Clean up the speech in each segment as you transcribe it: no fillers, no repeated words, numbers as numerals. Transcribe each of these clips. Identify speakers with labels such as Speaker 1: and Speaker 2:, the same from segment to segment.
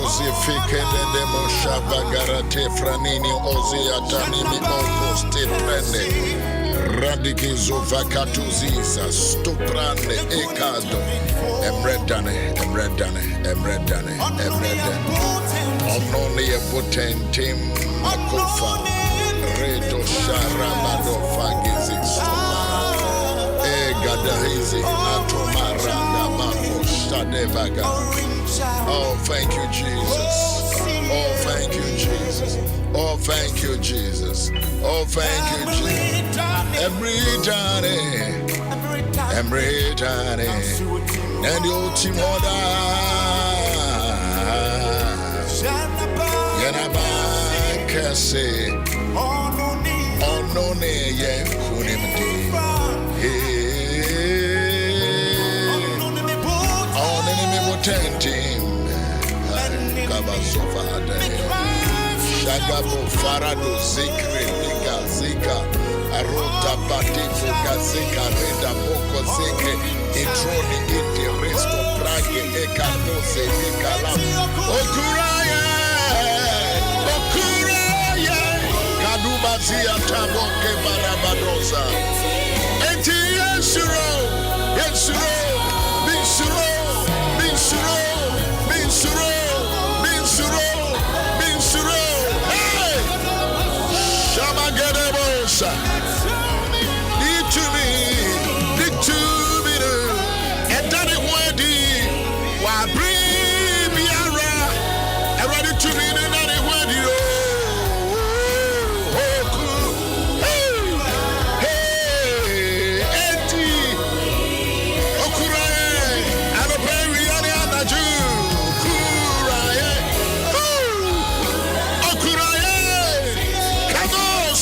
Speaker 1: Zifike de Moshava Garate Franini Oziatanimi Okoste Prende Radikizo Vakatuziza Stuprande Ekado Emredane Only a potentim Makofa Redo Sharamado Fagizi Stumara Egadahizi Atomaranda Mako Shadevaga. Oh, thank you, Jesus. Oh, thank you, Jesus. Oh, thank you, Jesus. Oh, thank you, Jesus. Every time, and the ultimate Yanaba Kase, oh, no, ye, Kunimdi. On enemy wotentim, Kabasofade, Shagabo Farado Zikri, Zika, Arota Batifu, Gazika, Reda Boko Zike, Itroni, Iti, Resto, Prague, Ekato, Zika, Okuraye, Kadubazia, Taboke, Barabadoza, Eti Yensuro, Hey! Shamagedebosa. Need to be and that it went in. Why bring me around? I ready to be and that it went in. Hey, Eddie. Okuraye. I don't pay Rihanna and the Jew.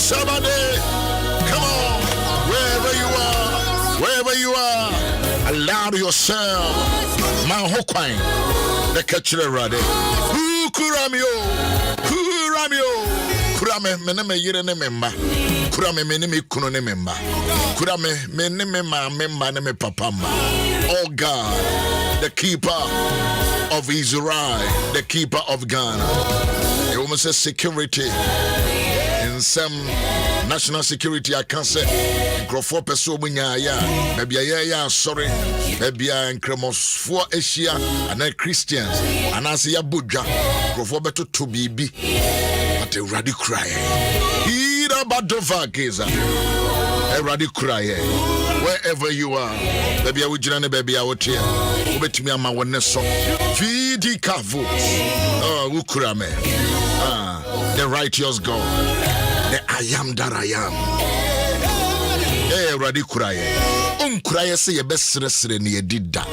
Speaker 1: Somebody, come on, wherever you are, allow yourself, man, Hokwine, the catcher ready. Kuramio, Kurame, Meneme, Yere member, Kurame, Menemi, Kunone member, Kurame, Menema, member, Neme Papamba. Oh God, the keeper of Israel, the keeper of Ghana. You almost say security. In some national security, I can't say Crawford Peso Munya, maybe a sorry, maybe a Cremos for Asia, and then Christians, and I see a Buddha, Crawford better to be, but a radical cry. Hira Badova Gaza, a radical cry. Wherever you are, maybe I would join baby out here. Bet me, I'm a one so Vidi Kavu, oh, Ukurame, the righteous God. The I am that I am. Radikuraye. Kuraye say your best wrestler near did that.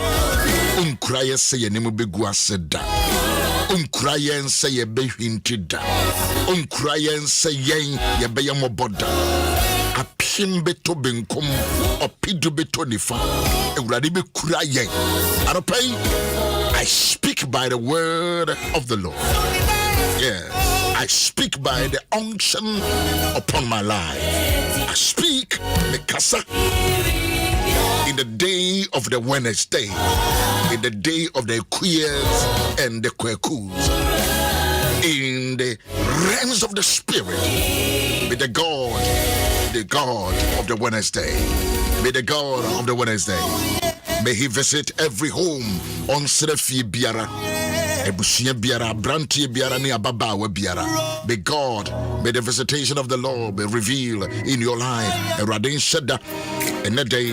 Speaker 1: Kuraye say your name be guased that. Kuraye and say your be hinted that. Kuraye and say yen your be your moboda. A pin beto benkum or pidu beto nifa. Radibe kuraye. I speak by the word of the Lord. Yes. I speak by the unction upon my life. I speak Mikasa in the day of the Wednesday, in the day of the queers and the quercus, in the realms of the Spirit. May the God of the Wednesday, may the God of the Wednesday, may He visit every home on Serefi Biara. Ebushia biara, branti biara ni ababa we biara. May God, may the visitation of the Lord be revealed in your life. Eradin sheda, and the day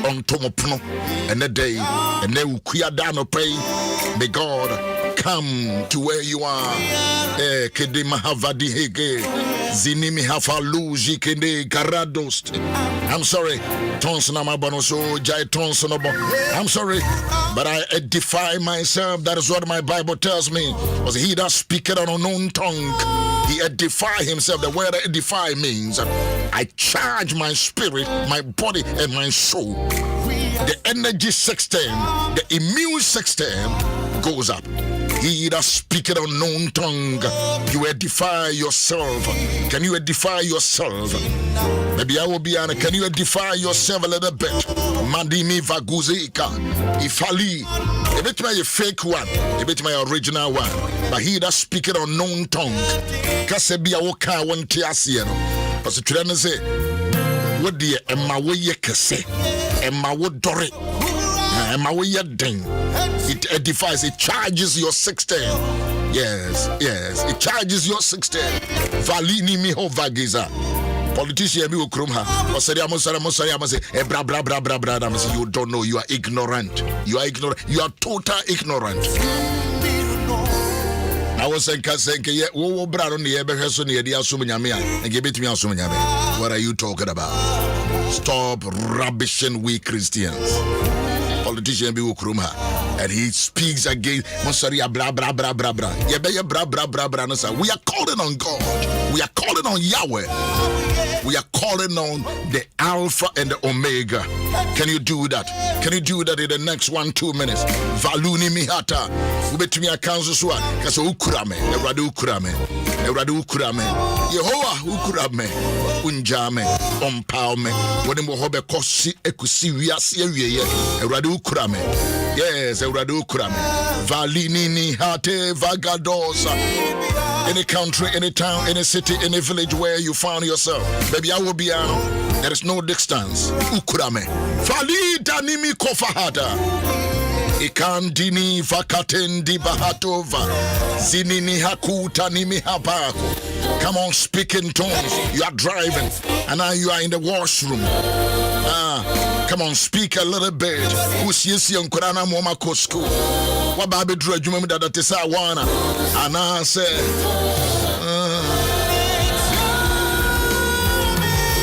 Speaker 1: on tomopuno, and the day, and the ukuyadano pray. May God come to where you are. Kede mahavadi hege, zinimi hafaluji kende garadost. I'm sorry, I'm sorry, but I edify myself. That is what my Bible tells me. Was he that speaketh an unknown tongue? He edify himself. The word edify means I charge my spirit, my body, and my soul. The energy system, the immune system goes up. He that speaketh an unknown tongue, you edify yourself. Can you edify yourself? Maybe I will be on. Can you edify yourself a little bit? Mandimi vaguzika, ifali, A bit my fake one, a bit my original one. But he that speaketh unknown tongue. Kasebia woka won tiasie no. But the children say, what dear Emma way kase, Emma would dore, Emma way ding. It edifies, it charges your 16. Yes, it charges your 16. Valini miho vagiza. Politician be ukrumha. You don't know, you are ignorant. You are total ignorant. I was saying, what are you talking about? Stop rubbishing we Christians. Politician be ukrumha. And he speaks against blah blah blah blah blah. We are calling on God. We are calling on Yahweh. We are calling on the Alpha and the Omega. Can you do that? Can you do that in the next 1-2 minutes? Valuni mihata. Ubetumi akanzo swa. Kaso ukurame. Eradu ukurame. Yehowa ukurame. Unjame. Ompaume. Wode mo hobe kosi ekusi wiase awieye. Eradu ukurame. Yes, Eradu ukurame. Valini ni hate vagadosa. Any country, any town, any city, any village where you found yourself, baby, I will be out. There is no distance. Ukurame. Falita nimi kofahata. Ikandini vakatendi bahatova. Zinini hakuta nimi habako. Come on, speak in tongues. You are driving, and now you are in the washroom. Come on, speak a little bit. Usiyesi onkurana moma kosko. Wababe dra jumemi dada tesa wana. Ana se.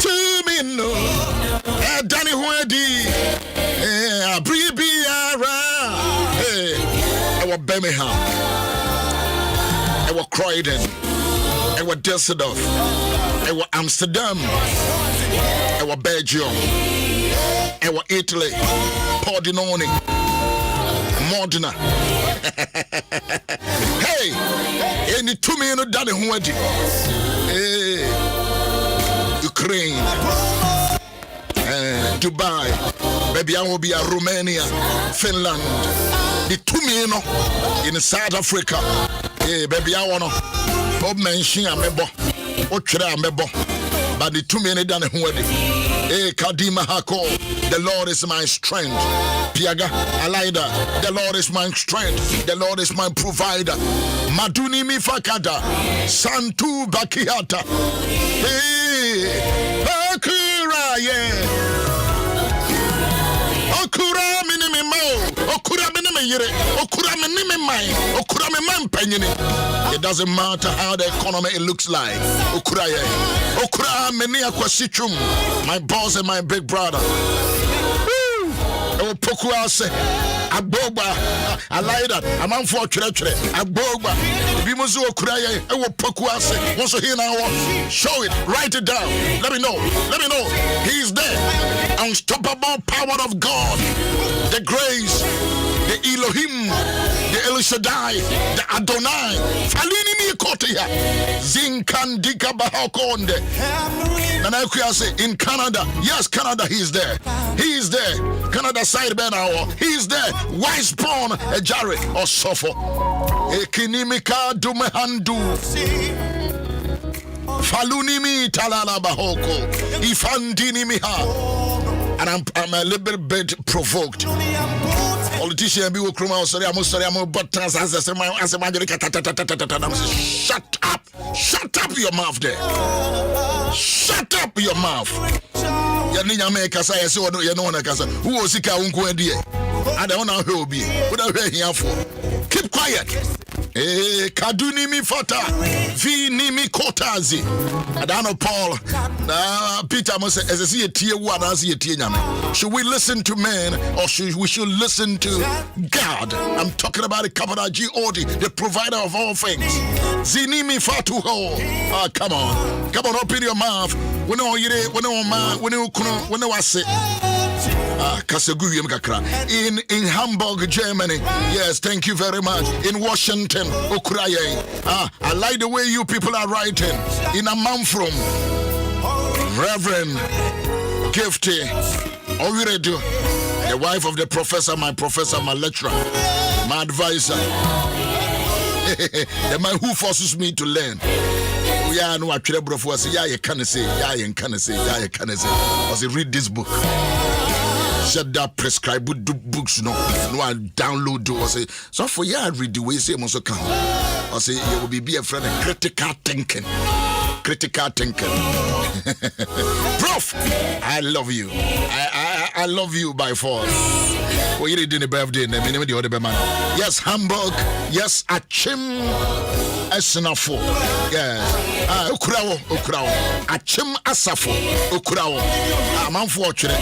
Speaker 1: Tumino. Dani huedi. Abribiara. Ewa Birmingham. Ewa Croydon. Ewa Düsseldorf. Ewa Amsterdam. Ewa Belgium. Ewa Italy. Pordenone. Modena. Hey, any 2 million done huedi. Hey, Ukraine, Dubai, baby, I will be a Romania, Finland, the 2 million in South Africa. Hey, baby, I wanna mention a member, but the 2 million done huedi. Hey, Kadima Hako, the Lord is my strength. Piaga, Alaida, the Lord is my strength. The Lord is my provider. Maduni Mifakada, Santu Bakiata. Hey, Bakura, yeah. Okura minimimo, Okura minimire, Okura minimai, Okura minimam penny. It doesn't matter how the economy it looks like. Okura, Okura menia kwasichum, my boss and my big brother. Pokuase, Aboba, I like that. I'm on for Tretre, Aboba, BimuzuOkraye, I will Pokuase. Once you hear now, show it, write it down. Let me know. He's there. Unstoppable power of God, the grace, the Elohim, the El Shaddai, the Adonai. Falini ni kotia, Zinkandika Bahakonde. And I can say in Canada, yes, Canada, he's there. He's there. Canada side Benao, he's there. Wise born a Jare or Sofo. Ekinimika Dumehandu. Falunimi Talala Bahoko. Ifandini Miha. And I'm a little bit provoked. Politician be Ukruma, sorry, I'm but shut up your mouth there. Shut up your mouth. Yaninya make us say so you know who was sika unku endie. I don't know who be. What are we here for? Keep quiet. Kaduni mi fata. Vi ni mi kotazi. Adano Paul. Peter must say, as I see a tier one, I see a tier nyame. Should we listen to men or should we listen to God? I'm talking about the capital G-O-D, the provider of all things. Zini mi fatu ho. Come on, open your mouth. When I say in Hamburg, Germany. Yes, thank you very much. In Washington, Ukraine. I like the way you people are writing. In Ammanfrom, Reverend Gifty Owiredu, the wife of the professor, my lecturer. my advisor, the man who forces me to learn. Yeah, no, I can't bro. Say, yeah, you can't say, yeah, you can't say, yeah, you can't say. I say, read this book. Shut that prescribe books, no, I download do. I say, so for you, I read the way say most come. I say, you will be a friend of critical thinking. Critical thinking. Prof, I love you. I love you by force. Well, you did the birthday, and then the other man. Yes, Hamburg. Yes, Achim. Esenafo. Yes. Ukrawo. Achim Asafo. Ukrawo. Amanfo ochre.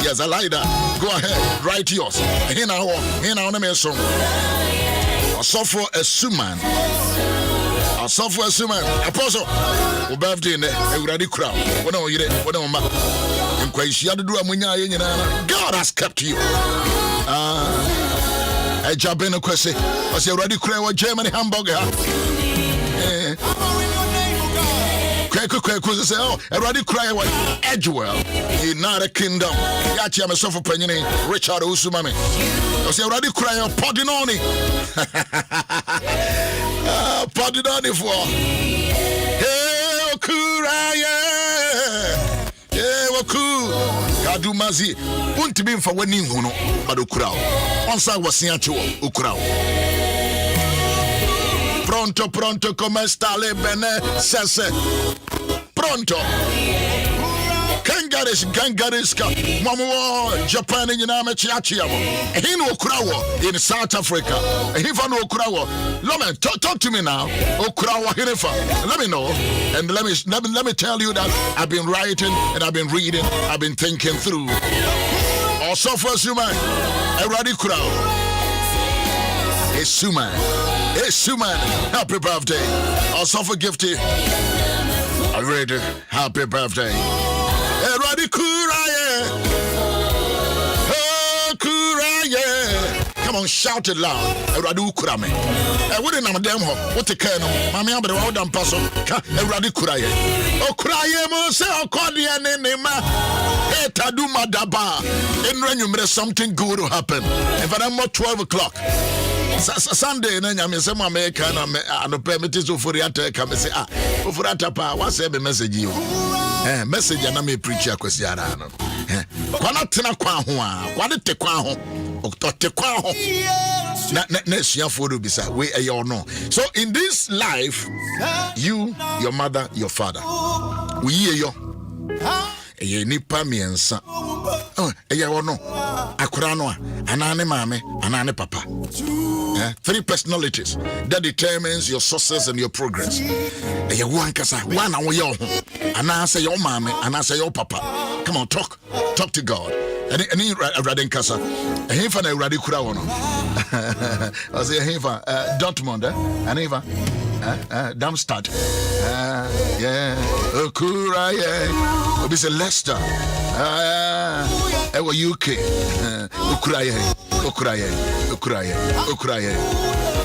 Speaker 1: Yes, I like that. Go ahead. Write yours. Here now on me song. Asafo Esuman. Asafo Esuman. Apostle. O birthday ne ewurade kura. Wona o yire, wona o ma. Enkwahia dodo amunya ye nyina. God has kept you. I jump in a question. I say, ready, cry, Germany, Hamburg. Say, oh, I already cry, Edgewell, United Kingdom. Yachi, I'm a sofa penny, Richard Owusu-Ansah. I say, already cry, Podinoni. Podinoni for. Hey, Kuraya. Hey, Waku. Kadumazi. Won't be for winning, but Ukrao. Once I was seeing you, Ukrao. Pronto, come stale bene, sese. Pronto. Kangariska, Mamu, Japan, in Yamachiachiamo. In Ukrao, in South Africa. Hifan Ukrao. Loman, talk to me now. Ukrao, Hinifa. Let me know. And let me tell you that I've been writing and I've been reading, I've been thinking through. Also for Suman, a radical. It's Suman. Happy birthday. Also for Gifty. I read it. Happy birthday. A radical. Come on, shout it loud. A radical. I wouldn't know them. What the colonel? Mammy, I'm the road and pass. A radical. Oh, cry, Mose, oh, Cordian, hey, Taduma Daba. In Renum, something good will happen. If I'm not 12 o'clock. Sunday, then I'm in some American and permits of Furiata come and say, Furata, what's every message you? Message and I may preach a question. Quanatina Quahua, Quanate Quaho, Octote Quaho. Next year for to be said, we are no. So in this life, you, your mother, your father, we hear you. Ye nipa miensa. Oh, no. Akurano, anane mame, anane papa. 3 personalities that determines your success and your progress. One kasa, one awo anase your mame, anase your papa. Come on, talk to God. Any radin kasa. Hefa na radi kura wono. I say hefa Dortmund, aniva. Darmstadt. Yeah. Okura, yeah. Obi say Leicester. Ewa UK. Okura.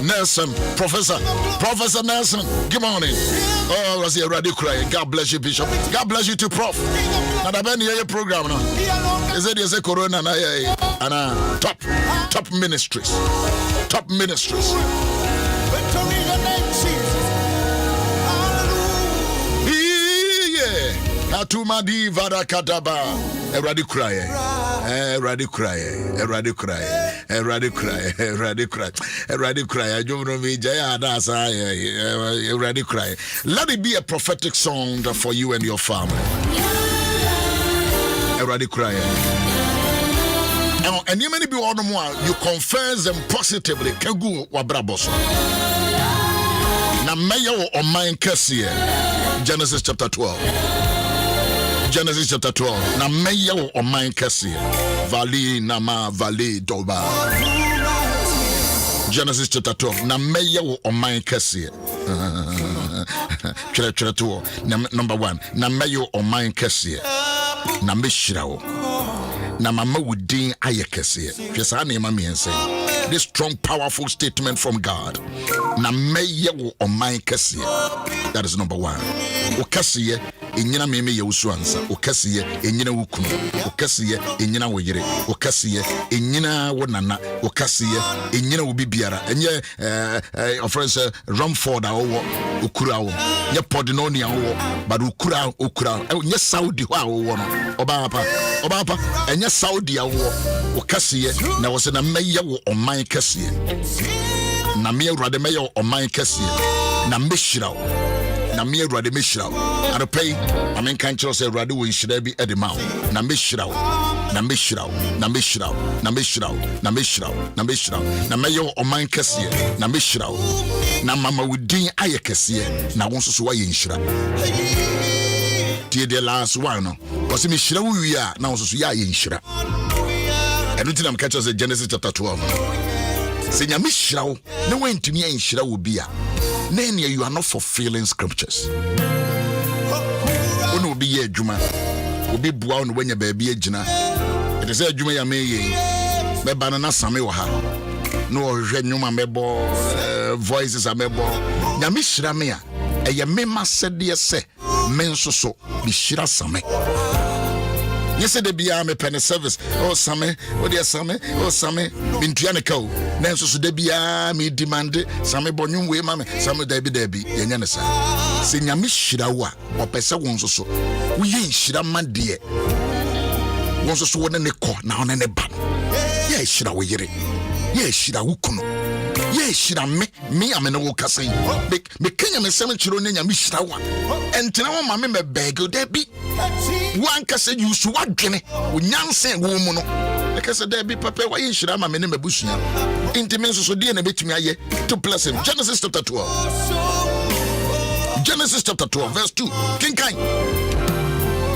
Speaker 1: Nelson, Professor Nelson. Good morning. Oh, I see a radical. God bless you, Bishop. God bless you too, Prof. Now the Ben your program no. Is it a corona and top ministries. Top ministries. Atuma di varakataba. Eradi cry. I don't know me jaya dasa. Eradi cry. Let it be a prophetic song for you and your family. Eradi cry. And you many be on one. You confess them positively. Kegu wabraboso. Na mayo o mind kesiye. Genesis chapter 12. Genesis chapter 12. Na meya o man kese. Valley nama valley doba. Genesis chapter 12. Na meya o man kese. Number 1. Na meya o man kese. Na meshirawo. Na mama wudin ayekese. Pesa na mama yense. This strong powerful statement from God. Na meya o man kese. That is number 1. O kese enyina me ye Owusu-Ansah okasiye enyina wukunu okasiye enyina woyere okasiye enyina wonana okasiye enyina wo bibiara enye friends Romford awo okura wo ye Podinonia wo but okura nye Saudi ho awo no obapa enye Saudi awo okasiye na wo se na meye wo oman kasiye na me Awurade meye wo oman kasiye na meshirawo na me Awurade meshirawo anopay amen kan kiro se Awurade wo nhira bi edema na meshirawo na meye wo oman kasiye na meshirawo na mama wudin aye kasiye na won so wa ye nhira tie the last one no was me nhira wo wi a na won so ya ye nhira enu am catch us Genesis chapter 12 se nyame nhira wo na wantumi an nhira wo bia then you are not fulfilling scriptures. When will be a juma, will be born when you baby a jina. It is a juma ya me, me banana same waha. No renuma mebo voices a mebo. Yamishra mea, a yamema said dear say, men so be shira same. Yes, they be a penny service. Oh, Sammy, oh, dear Sammy, oh, Sammy, in Tianico. Then so they be a me demanded Sammy Bonum way, mammy, Sammy Debbie, Yanasa. Senior Miss Shirawa, or Pesa won't so. We ain't Shiraman dear. Once so one in the court now and a ban. Yes, Shirawa yere. Yes, Shirawukuno. Yes, Shira me, I'm an old cassin. Me Kenya cemetery in Yamishrawa. And now, mammy, me beg you, Debbie. One can say you swag Jenny, with Yansen woman. Like I said, there be papa, why you should have my name a bush now. Intimacy so dear and a bit me to bless him. Genesis chapter 12. Genesis chapter 12, verse 2. King Kai.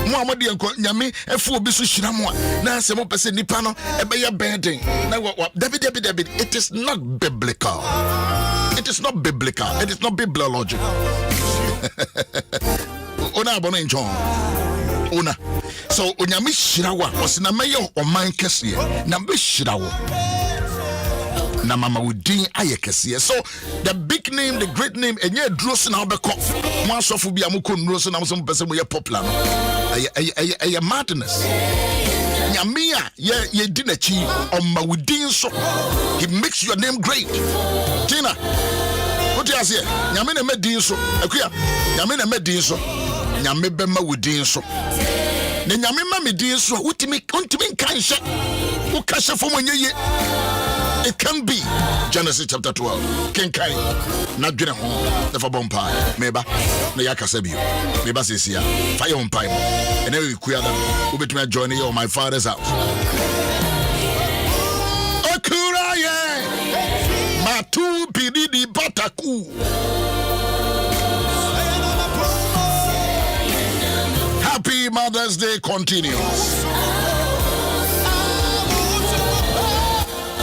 Speaker 1: Muhammad Yami, a fool bisu shiramwa. Now, some person nipano, a bear bending. Now, what David. It is not biblical. It is not biblical. It is not bibliological. Ona bono John. Una. So onyame shirawa was na mayo o man kese na be shirawo. Na mama wudin aye kese. So the big name, the great name enye duro na obekọ. Mo asofo bia mo konuro so na mo pese mo ye popular no. Aye madness. Nyame a ye di na chi o ma wudin so. He makes your name great. Tina. What you say? Nyame na medin so. Akuya. Nyame na medin so. Nyame be ma wudin so. Ne nyame ma medin so utimi kansha. Wo kasha fo monye. It can be Genesis chapter 12. Kenkai na dwene ho na fa bompa meba na yakasa bio. Meba sesia. Fire on pipe. And then we kuya we between join you on my father's house. Okuraye. Matu pididi bataku. Happy Mother's Day continues.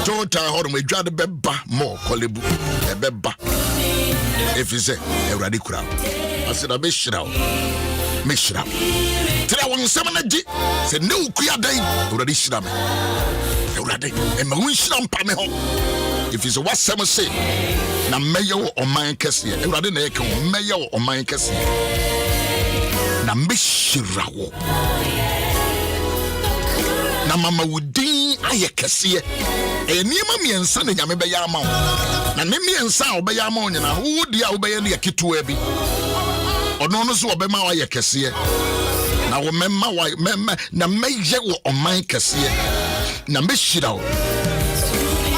Speaker 1: Tota hold me dwa de beba more kolebu e beba. If you say Awurade kura. I said I be shiraw. Tira won semanaji. Say no kuya dai. Awurade shira me. Awurade e ma won shira mpa me ho. If you say what some say na meyo o man kese. Awurade na e kan meyo o man kese. Na meshirawo na mama wudin aye kese enima miensa na nyame be ya ma na ne miensa obeya ma onyina wo dia obeya ne yaketu abi ono no so obema wa ye kese na wo memma wa memma na meye wo oman kese na meshirawo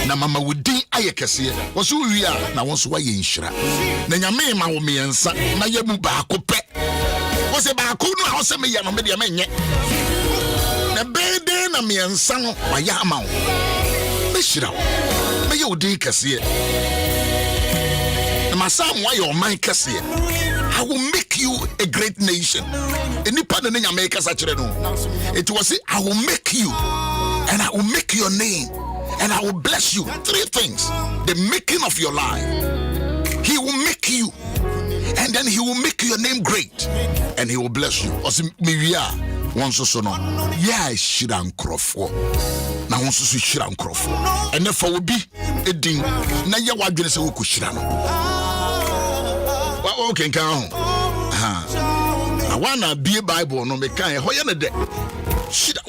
Speaker 1: na mama wudin aye kese wo so wi a na wo so wa ye nhira na nyame ma wo miensa na ye mu ba ko pe se ba ko no a se me ya no me de menye na bede na miensa no wa ya ama wo me shira wo me ye odi kase na masam wa your man kase I will make you a great nation enipa na nya make kasa kire no it was say I will make you and I will make your name and I will bless you. 3 things: the making of your life, he will make you, and then he will make your name great, and he will bless you. Once so no, yeah, shiran crofo. Now once so shiran crofo, and therefore will be a ding. Now ya wadwene se wo ko shira no. Okay, kan ho. I wanna be a Bible no me can ho ye ne de shida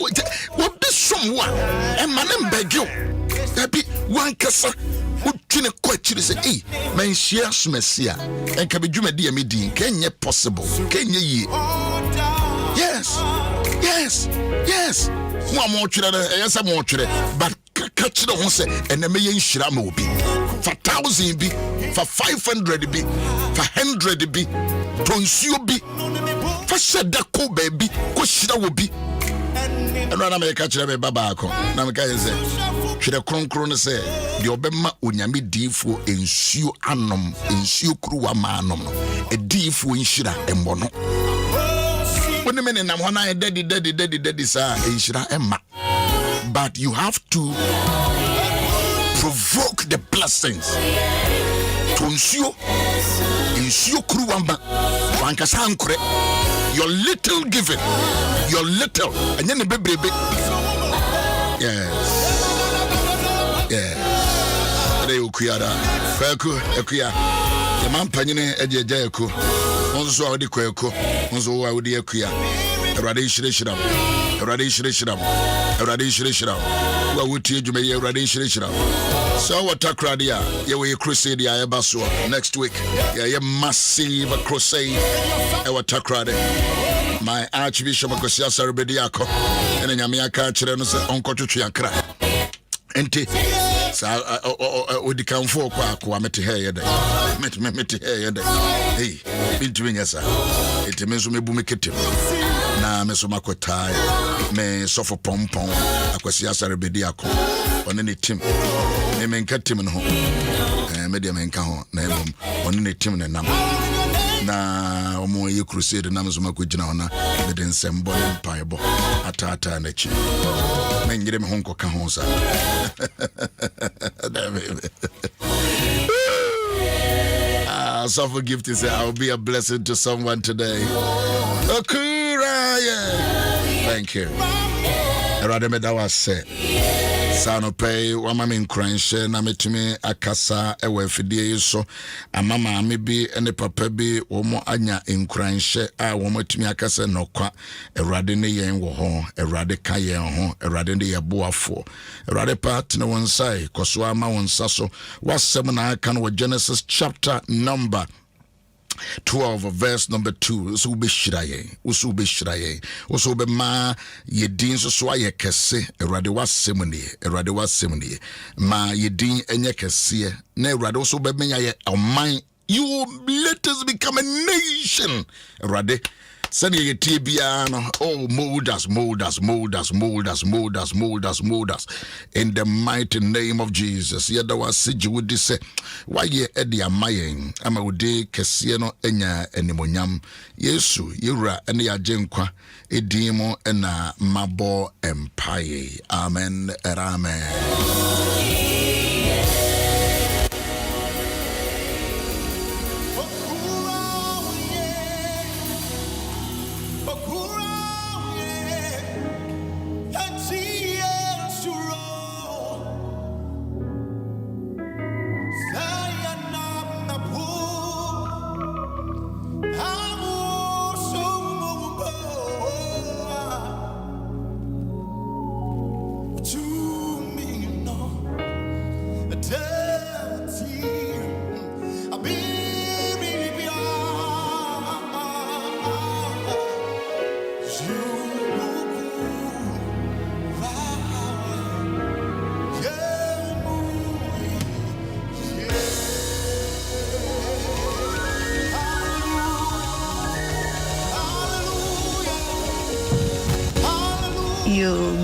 Speaker 1: what be someone and man beg you that be one kasa utwine kwachiri say eh man share smesia and ka be dwumadi am din kenye possible kenye yi yes mo mo twire yes mo twire but catch the one say and me yen shira ma obi for 1,000 bi for 500 bi for 100 bi tonsuo bi for sheda ko baby ko shira wo bi and na me catch me baba ko na me ka say twire kronkron say de obema onyame difo ensuo anom ensuo kruwa ma anom no edifo nshira embo no when men na ho na daddy sa enshira emma. But you have to provoke the blessings to ensure kruwamba wankasa ankure your little giving your little and then bebrebe yes they ukuyara faku ekuya the man panyine ejeja eku onzo awdi kweko onzo awdi ekuya erade shireshira wa wuti edwuma ye erade shireshira so what akradia ye we crusade ya ebaso next week ye massive crusade e what akrade my archbishop Akosia Sarubediako ene nyame aka kire no se onkotwetwe akra enti sa odikanfo kwa mete he ye dey mete he ye dey hey bintumi nyasa enti menso mebu meketem na meso makotai me sofo pompon Akosia Sarubediako one ne team ne menka team no ho me de menka ho na emom one ne team ne nam na omo ye crusade na meso makogina ona me de nsembo ne mpaebo atata na chi me nyire me ho nkoka ho sa so gift is I'll be a blessing to someone today. Okura, yeah. Thank you. Rademeda was said. Sano pay wamami nkranche na metumi akasa ewe fidie so amama me bi ene papa bi womo anya nkranche a womo tumi akasa nokwa erade ne yen wo ho erade ka yen ho erade ne ye boafo erade part ne wonsai koso ama wonsa so wasem na aka no Genesis chapter number 12 verse number 2 so be shiraye so be ma yedin so aye kese erade wasemni ma yedin enye kese na erade so be menya ye oman you let us become a nation erade said ye tibia no oh mold us in the mighty name of Jesus. Yada wasiji would say why ye edi amayen ama wode kese no enya enimonyam Yesu yura ene ya jenkwa edimo ena mabo empire amen and amen.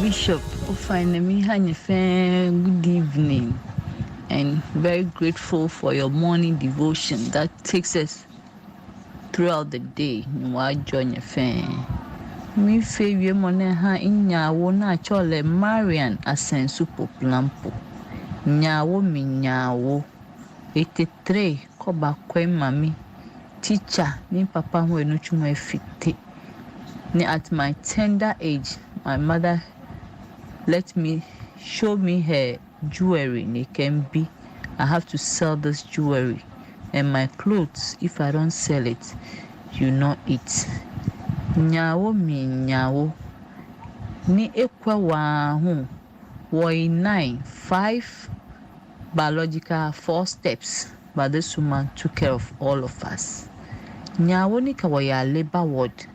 Speaker 2: Bishop Ofainemi Hanyefe, good evening, and very grateful for your morning devotion that takes us throughout the day. Nwa join your fan. Mi fe wie mone ha inyawo na chole Marian Asensu Poplampo. Nyawo mi nyawo 83 koba kwen mami teacher ni papa ho enu chuma efite. Ni at my tender age my mother show me her jewelry. It can be I have to sell this jewelry, and my clothes, if I don't sell it, you not eat. nyawo mi nyawo ni ekwa wa ho woi 5 biological 4 steps, but this woman took care of all of us. Nyawo ni ka waya labor ward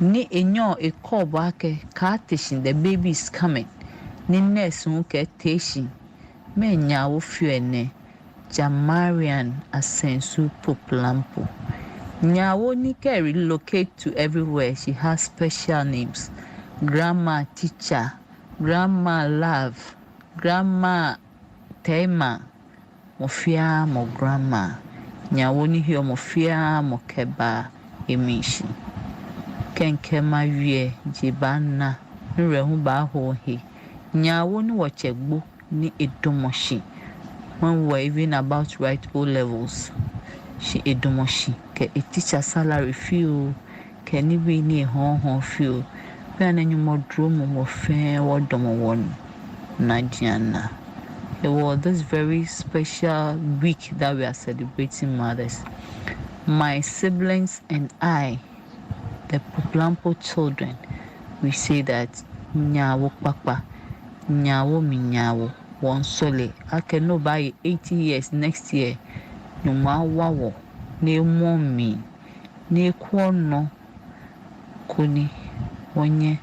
Speaker 2: ni enyo ekobo ake cartation, the baby is coming. Ni nurse unke station me nyawo fiene Jamarian Asensu Poplampo. Nyawo ni can relocate to everywhere. She has special names: grandma teacher, grandma love, grandma tema, mofia mo grandma. Nyawo ni hiyo mofia mo keba emishi. Kenkema wie jibana nrehu ba ho he. Nyawo ni wachegbo ni edomoshi. When we were even about to write O levels, she edomoshi ke a teacher salary feel ke ni we ni hon feel. We are any more drum more fair or domo one Nadiana. It was this very special week that we are celebrating mothers. My siblings and I, the Poplampo children, we say that nyawo papa, nyawo mi nyawo, one sole. I can know by 80 years next year. No matter ne mommy, ne kwono, kuni, onye,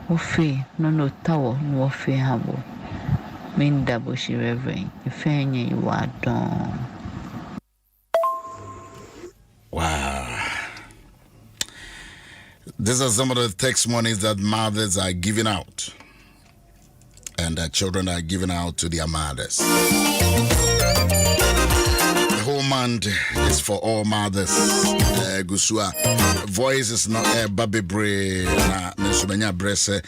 Speaker 2: ofe, no tower, no ofe habo. Min double she reverend, if any you are done.
Speaker 1: Wow. These are some of the testimonies that mothers are giving out, and that children are giving out to their mothers. The whole month is for all mothers. Gusua voice is not a baby brain. Na nesumenya brese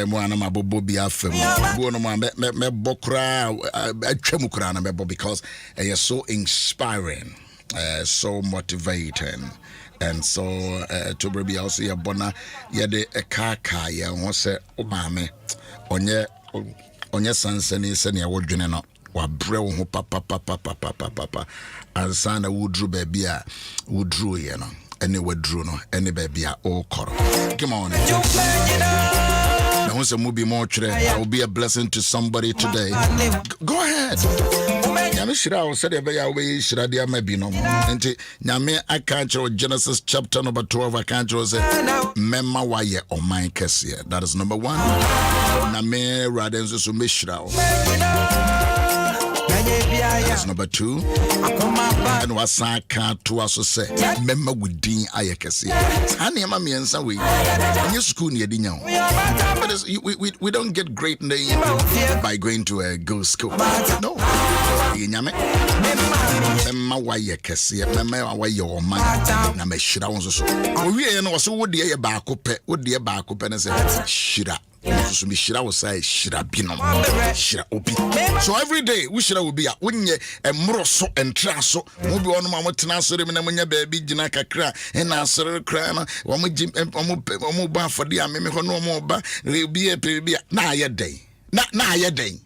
Speaker 1: mwana mabobo biafem. Buono me bokra atwamukra na mebo, because it is so inspiring, so motivating. And so to be also ya bona yede ekaka ya wose omame onye sansani se ne wodwene no wa bre wo ho papa ansana wudru baby a wudru ye no ene wadru no ene baby a o koro. Come on. Now who say mubi more chre, I will be a blessing to somebody today. Go ahead. Nyame shira o said ebe ya we shira dia mabi no. Enti nyame aka kire Genesis chapter number 12 aka kire say memma wa ye oman kese. That is number 1. Na me rather so me shira o. That's number 2. And wasaka to us say memma within ayekese. Ani ma miensa we. Any school near dinyo. We don't get great name by going to a good school. No. Nyame memma wa yekese, memma wa ye o man na me shira won so. Owie no so wo de ye baako pe, wo de baako pe na say shira. So me shira was say shira binom shira obi. So every day we shira obi a wonye emro so entra so mo bi ono ma motena asore me na monya baabi gina kakra e na asore kra na wo mo ba afode a me ho no mo ba rebi e pebi na aye den na aye den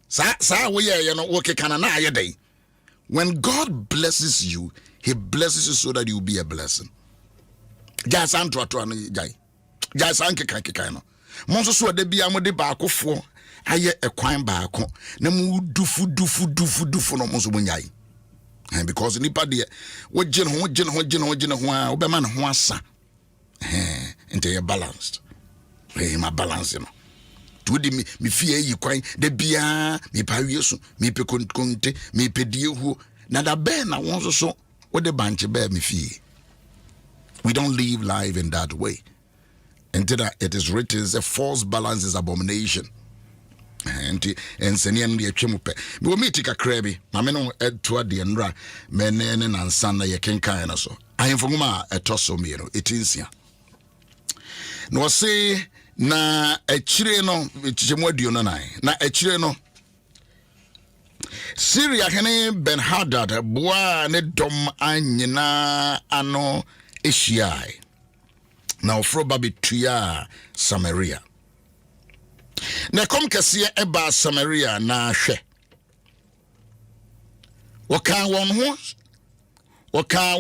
Speaker 1: sa wo ye no wo kekana na aye den. When God blesses you, he blesses you so that you will be a blessing. Gas antro to an guy gas anke kaka no monso so de bia mo de baakofo aye ekwan baako na mu dufu no monso munyai. And because nipa de wo gine ho a wo be man ho asa into you balanced. My balance no to di me fie yi kwan de bia me pa wiesu me pe konte me pe die hu na da be na wonso so wo de banche be me fie. We don't live life in that way. Until that it is written, a false balance is abomination. And senian the chemupe. We meet a crabby, Mameno ed toward the endra, menen and sana ye can kind so. I am from a tosso miro, it is ya. No say na a chireno, which is more dionai, na a chireno. Syria can ben hadad, bois ne dom anyina ano ishiai. Now fro baby tuya Samaria. Na kom kese eba Samaria na hwe. Waka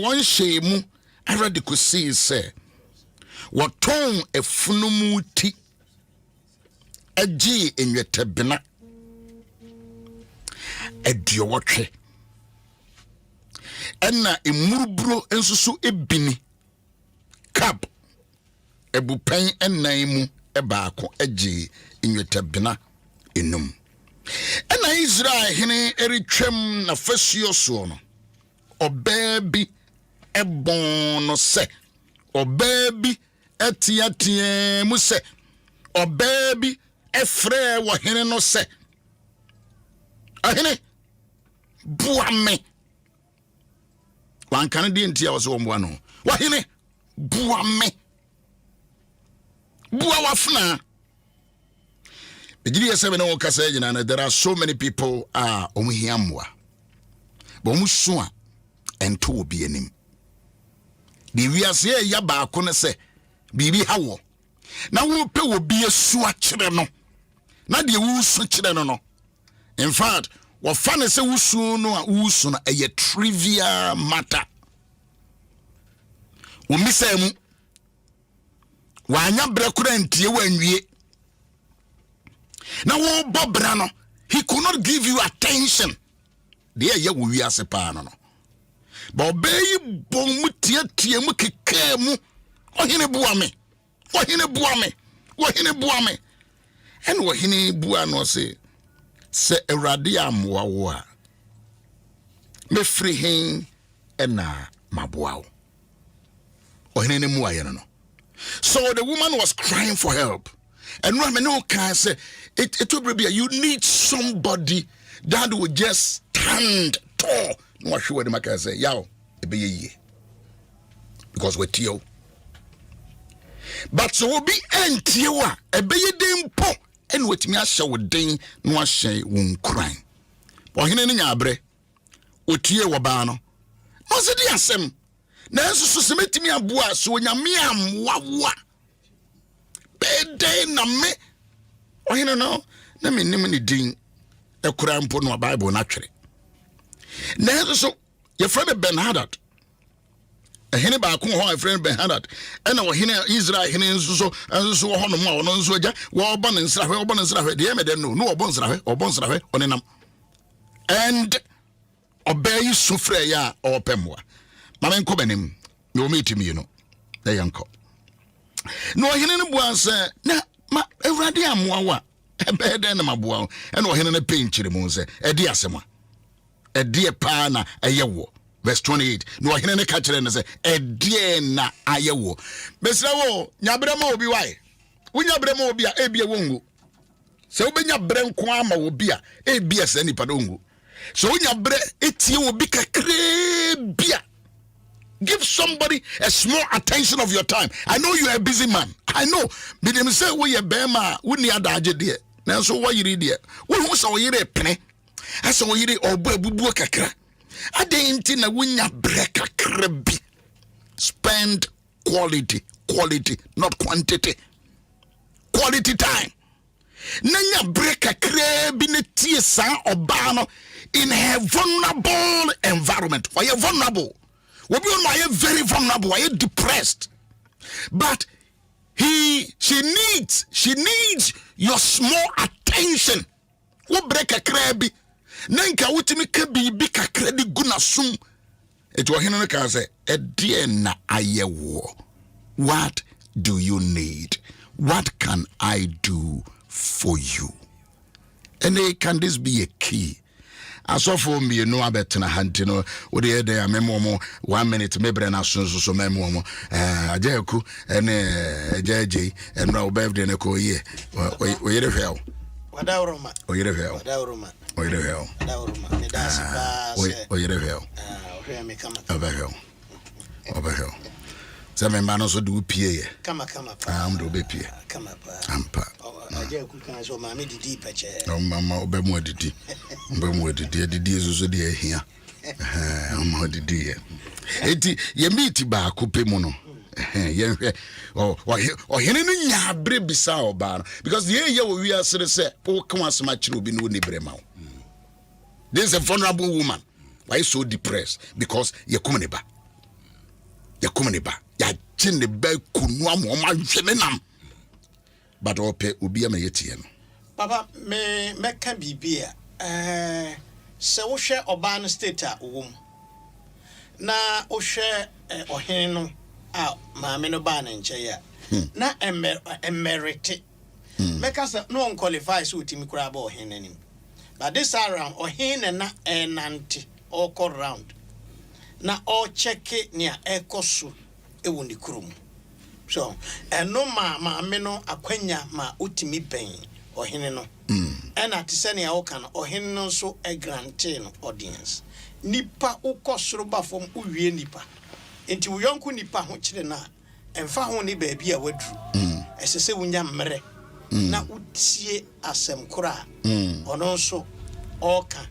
Speaker 1: won shemu I read the kusi say what tone a funumuti a G in your tabina a diawatre and na imurubro and so ebini cap a bupen and naimu a bako a G in your tabina inum. And Israel hene eritwem na fasio so no obabi ebono se obabi etiatie mu se obabi efre wo hene no se ahene buame wan kan di ntia wo so wo no wo hene buame bua wafna. There are so many people omuhiamwa but omusua ento obi anim the wiase ya ba ko ne se bibi hawo na wo pe obi asu a kire no na de wusu kire no in fact wo fa ne se wusu no a wusu na a trivial matter wo misemu wanya brekura ntie wanwie. Now, Bobrano, he could not give you attention. There, you will be as a panel. But baby, bomutia tiamu kekemu, wahine buame, wahine buame, wahine buame. And wahine buano se eradia mwawa. Me free him ena mabuao. Wahine muayano. So the woman was crying for help. And Rameno can say, it will be you need somebody that will just stand tall. No, I'm sure the man can say, Yao, it be ye. Because we're Tio. But so will be Antioa, a be ye dim po, and with me, I shall ding, no, I say, won't cry. Or in any abre, Utia Wabano. Was it the assem? Nancy submit me a bois, so when you're me, I'm wa. Bede na me o hino no na me nim ni din e kura mpo no Bible na twere na so your friend Ben Hadad a hene ba ko ho a friend Ben Hadad e na o hene Israel hene so ho no mo no nso agya wo obo ne nsrahwe de me den no obo nsrahwe onenam and obey sufre ya opemwa mama nko benim me o metimi you know dey yanko. No hene no buanse na ma ewrade amoawa ebede na maboa e no hene no penchire mu se edi asema edi pa na ayewo verse 28 no hene no ka kire ne se edi na ayewo besra wo nyabre ma obi wai wunyabre ma obi a ebie wongu se obenya bre nko ama obi a ebie se nipa dongu so wunyabre etie obi kakre bia. Give somebody a small attention of your time. I know you are a busy man. I know. But them say we a bema, we ni adaje there. Now so what you read there? We who saw you a penny. I saw you or bubu kakra. I didn't na winya breka krebi. Spend quality, not quantity. Quality time. Nanya breka krebi ne tiesa obano in a vulnerable environment. Why you vulnerable? Why very vulnerable, why depressed. But she needs your small attention. Wo break a crabby. Nanka wutimi kabi bika kredi gunasum. It was hino ka say, "Ediena ayewo. What do you need? What can I do for you?" And can this be a key? As of for me, no abetna hantino, or the other memo 1 minute, maybe an assunzo so memo, Ajaku, and JJ, and now birthday and a coye, or you hell. What our or you hell, or you hell, or you hell, over hell, over hell. Seven manos do pay. Come, I'm do be pay. Come up, I'm pa. So, mammy, the deep patch. Oh, mamma, be more the deep. Be more the dear, the dears of the dear here. I'm more the dear. Ye meet ba coupe mono. Or hearing ya baby sour bar because the year we are said, oh, come on, so much will be no nebremau. This is a vulnerable woman. Why so depressed? Because you're coming back. kumaniba ya gene be kunu am ma hwene nam but ope obi am yetie no
Speaker 3: papa me ka bibia se wo hwe oba no state a wo mu na wo hwe ohene no a maame no ba na nche ya na emerite meka se no qualify so timi kura ba ohene nim but this around ohene na enante all round na all check near ekoso ewu ni kurum so eno maame no akwanya ma utimi ben ohene no ena tisene ya woka no ohene no so e grante no audience nipa ukosoro ba fom uwie nipa enti uyonku nipa ho kire na emfa ho ni baabi a wadru esese wunya mmere na utie asem kora ono so oka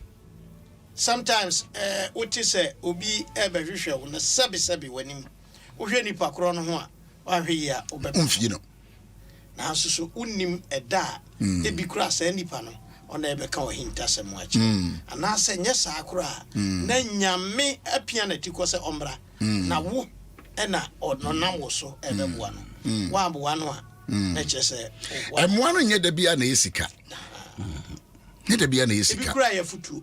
Speaker 3: sometimes uti se obi ebehwehwe wo na sabi wanim uhwe nipa koro no ho a wahwe ya obemfie no na so unim eda ebi kura sa nipa no ona ebeka wo hinta asem wachi ana se nyesa akura na nyame apia na tiko se ombra na wo ena ononam wo so ebeboa no wa aboa no a na chese
Speaker 1: emoa no nye da bia na yesika nye da bia na yesika
Speaker 3: ebi kura ya futu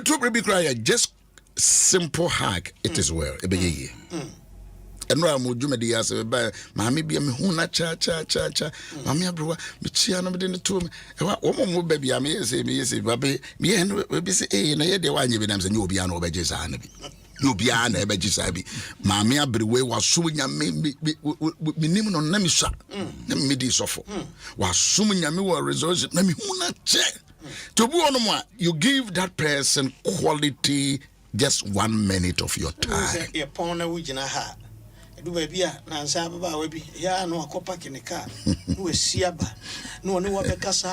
Speaker 1: to be cry just simple hug it is well ebeye enra mo dwumadi ya se ba maame bia me hu na cha maame abrowa me chia no me de to me wo mo ba bia me yese babe me he no be se na ye de wa anye bi nam se nye obi an obeje sa na bi no bia na ebeje sa bi maame abrewe wasum nyame minim no na me sha na me di sofo wasum nyame wa resource na me hu na che to be on mo you give that person quality just 1 minute of your time
Speaker 3: ye pon na wugina ha edu ba bia na nsa baba wa bi ya no akopa kinika no wasiaba no one wo bekasa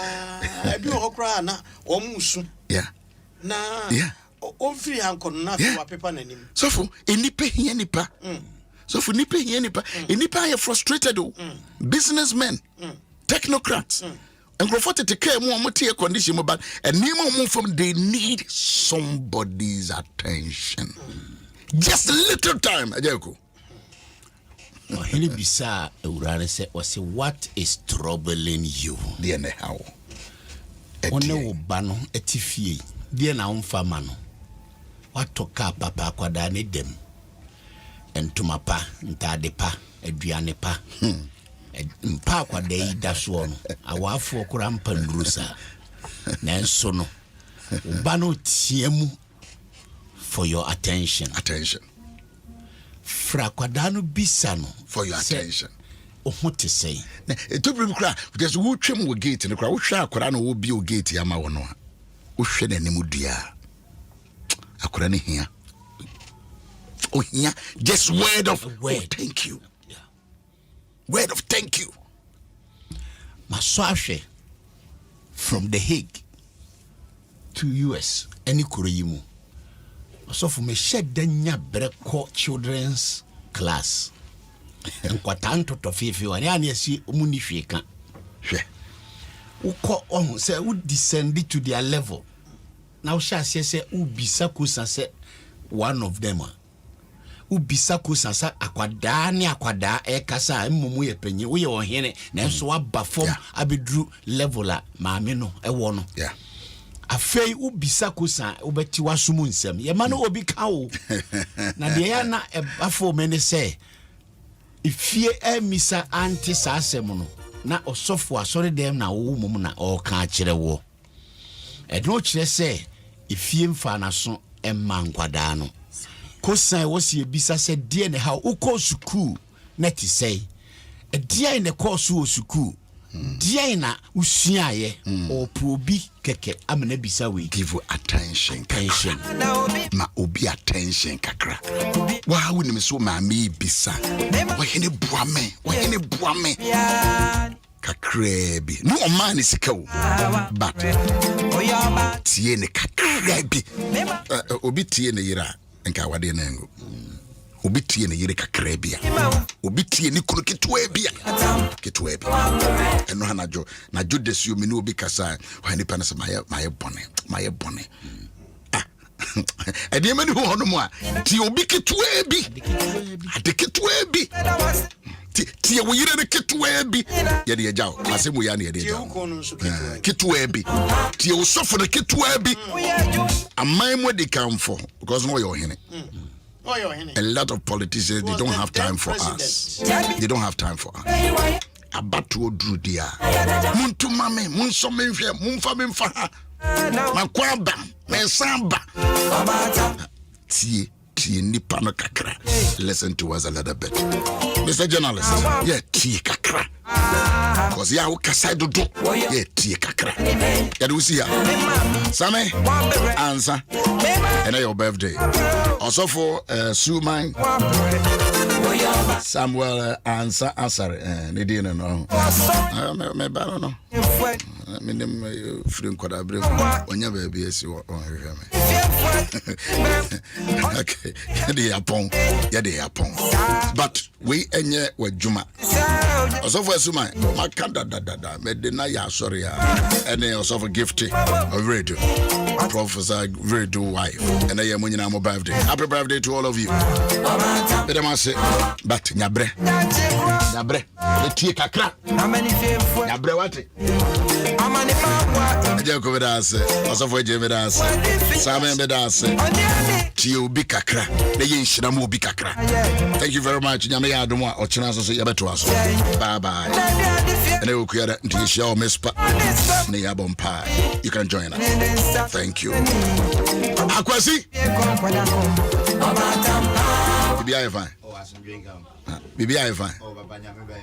Speaker 3: ebi ho kra na omusu
Speaker 1: yeah
Speaker 3: na ofiri hankon na wa pepa nanim
Speaker 1: so for enipa hia nipa so for nipa hia nipa enipa are frustrated businessmen technocrats and grofot to care more motie condition but and name from they need somebody's attention just a little time ajako
Speaker 4: Ohene bisa urare se wase what is troubling you
Speaker 1: the ne how
Speaker 4: one wo ba no etifie die na umfa ma no watoka papa kwada ne dem entuma pa ntade pa aduane pa mpa kwada yi da so no awafo okura mpa ndurusa na enso no ba no tiemu for your attention fra kwada no bisa no
Speaker 1: for your attention
Speaker 4: ohote say
Speaker 1: na to brim kra because wo twem wo gate ne kra wo hwa akora no wo bi o gate ama wo no a wo hwe na nim dua akora ne hia oh hia just word of word oh, thank you word of thank you
Speaker 4: maswahwe from the Hague to US any kuroyimu so for me shed danya breko children's class nkwatanto to fifi wani ani asi omuni hweka
Speaker 1: hwe
Speaker 4: uko on say we descend to their level now sha say ubisa kusa say one of them ubisa kusa sa akwada ekasa mmumu ye penye wo ye ohene na so aba form abedru level a maame no ewo no
Speaker 1: yeah
Speaker 4: afei ubisa kusa ubeti wasumu nsem ye ma no obi ka wo na de ya na ebafo mene say ifie emisa anti sa asem no na osofo asore dem na wo mum na o ka kire wo edno kire say ifie mfa na so emma nkwada no kosan wo se ebisa say de ne ha uko sukuu na ti say de ne course wo sukuu de na usuaye o probi keke amena bisa we
Speaker 1: give attention ma obi attention kakra wa wo nim so ma me bisa wa hene buame kakra bi no man is sika wo but tie ne kakra bi obi tie ne yira nka wade na ngo obi tie ne yire kakra bia obi tie ne kunu ketwa bia eno hanajo na judas yo me no obi kasa wa nipa na se maye bone ɛdeɛ mani ho no mu a tie obi ketewa bi ade ketewa bi tie wo yere ne ketewa bi yɛde agya wo asɛm ya ne yɛde agya wo ketewa bi tie wo sɔfo ne ketewa bi aman mu de kamfo because no ɔyɛ ɔhene. A lot of politicians, they don't have time for us. They don't have time for us. Abatu odru dia. Muntu mame, munso menhwe, mumfa memfa ha. Makwaba, mesamba. Tie nipa no kakra. Listen to us a little bit. Mr. Journalist, yeah, tie kakra. Because ya ukasai do. Yeah, tie kakra. Ya do see ya. Same, Ansah. And your birthday. Also for Suman Samuel Ansah ne dey no. Me ba no. Me dem free kwada bref. Onya ba bi esi o hwehwe me. Okay. Ya dey yapon. But we enye wadwuma. Also for Suman, makanda da me dey na ya sorry ya. And also for gifty of radio. Professor radio wife. And I am on your birthday. Happy birthday to all of you. But nyabre. The tea kakra. Nyabre what? Jako vedase. Also for Jevedas. Samen vedase. Tio bikakra. The yinshina mo bikakra. Thank you very much. Nyame Adom or chance so yabeto us. Bye bye. And they will create until show Miss Ne Yabon Pie. You can join us. Thank you. Akwasi. Bibi aye fine. Oh, asem drink am. Bibi aye fine. Oh, baba nyame be.